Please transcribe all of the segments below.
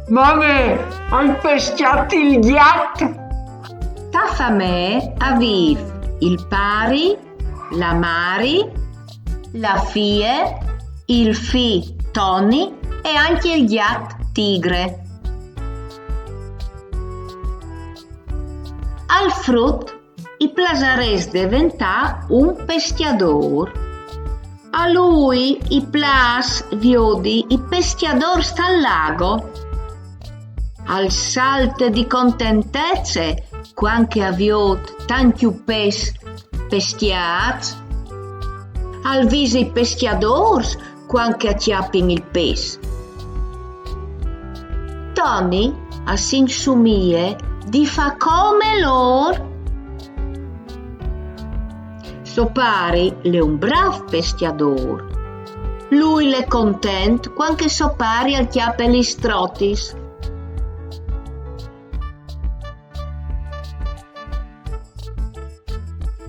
Mamme, hai pesciato il gatto? Tafamè aviv il pari, la Mari, la Fie, il Fi Tony e anche il gat Tigre. Al frut i plasares diventà un pesciador. A lui i plas viodi i pesciador sta al lago. Al salte di contentezze quanche aviot tanti pes pesciats. Al vise i pesciadors quanche acchiappin il pes. Tony a s'insumie di fa come lor. Sopari le un brav pesciador. Lui le content quanche sopari al chiappe li strotis.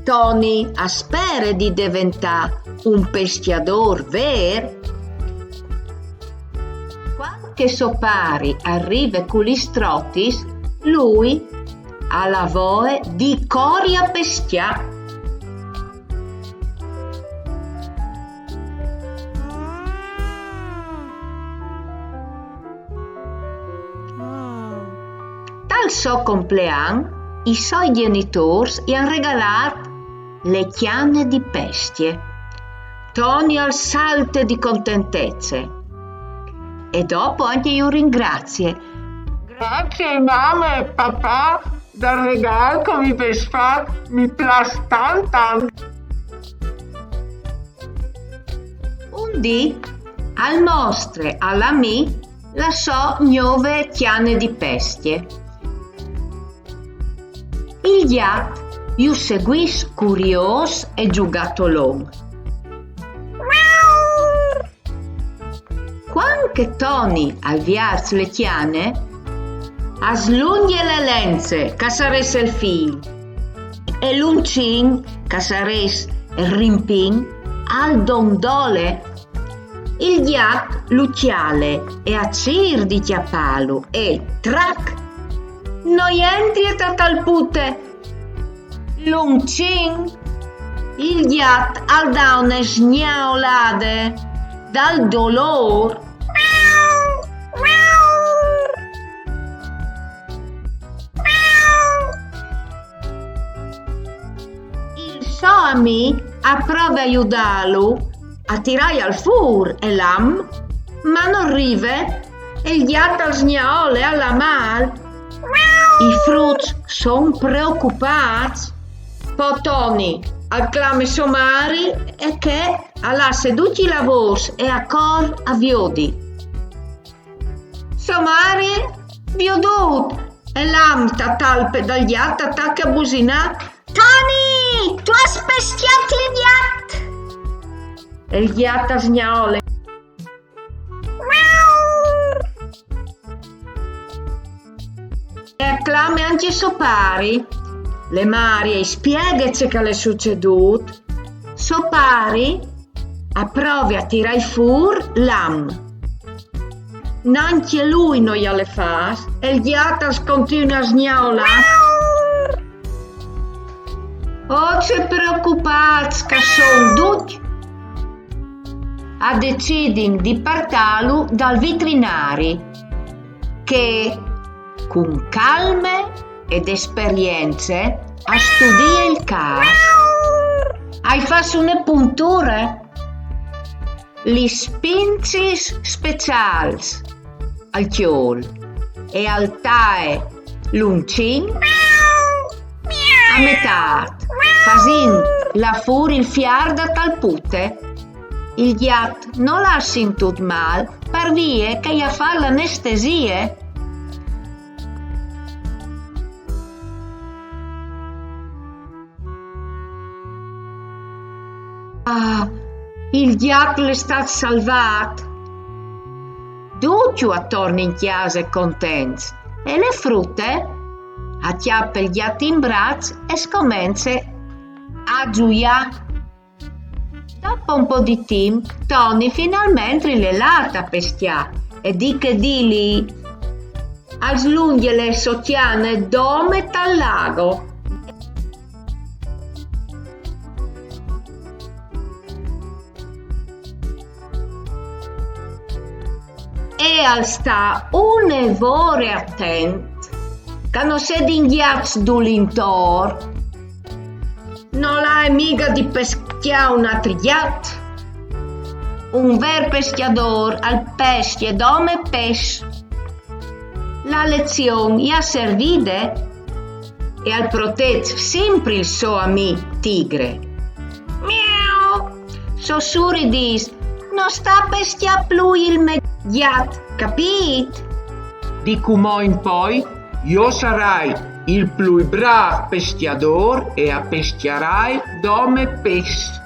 Tony aspera di diventare un pesciador ver. Quando sopari arriva con gli strotis, lui ha la voce di coria pescia. Dal suo compleanno, i suoi genitori gli hanno regalato le chiane di pesce. Tony al salte di contentezze. E dopo anche io ringrazio. Grazie mamma e papà del regalo che mi pesca, mi piace tanto. Un dì al mostre alla mi la so nuove chiane di pesce. Il gat io seguis curios e giugatolon. Quando Tony al viaz le chiane, a slunghe le lenze, che saresse il fil, e l'uncin, che saresse il rimpin, al dondole, il gat l'ucciale e a cir di chiappalo e trac, noi entri e tatalpute. L'uncin, il gat al da una sgnaolade dal dolor. Il suo amico approva a aiutarlo a tirare al fur e l'am, ma non arriva e il gat al sgnaole alla mal. I frutti sono preoccupati. Poi Tony al clame somari e che alla seduti la voce e a cor a viodi. Somari viodut e l'am tatalpe dal gat attacca a businà. Tony, tu hai pesciato il gat! E il gat a sgnaole. E acclame anche sopari. Le Marie spieghici che le è succeduto. Sopari approvi a tirare fur l'am. Neanche lui non gliele fa e il gatto continua a sgnaolare. Oh, c'è preoccupati che sono tutti. A decidere di portarlo dal veterinari che con calme ed esperienze a studiare il caso. Hai fatto una puntura? Gli spincis specials al chiol e al tae l'uncin a metà, facendo la fuori il fiar da talpute. Il gat non l'ha sentito mal per via che gli ha fatto l'anestesia. Ah, il gat è stato salvato. Tutti attorno in chiesa contenti e le frutte acchiappa il gat in braccio e scomincia a gioiare. Dopo un po' di tempo, Tony finalmente le lata peschiare e di che di lì als lunghe le sociane dome tal lago. E al sta un'evore attent, che non se d'inghiaz d'ulintor, non l'ha mica di peschiare un atrigliat, un ver peschiador al pesce dome pes. La lezione gli ha servite e al protet sempre il suo amico tigre. Miau! Sossuri dis, non sta peschiare più il mediat, capit? Di come in poi io sarai il più bravo peschiador e appeschiarai dome pes.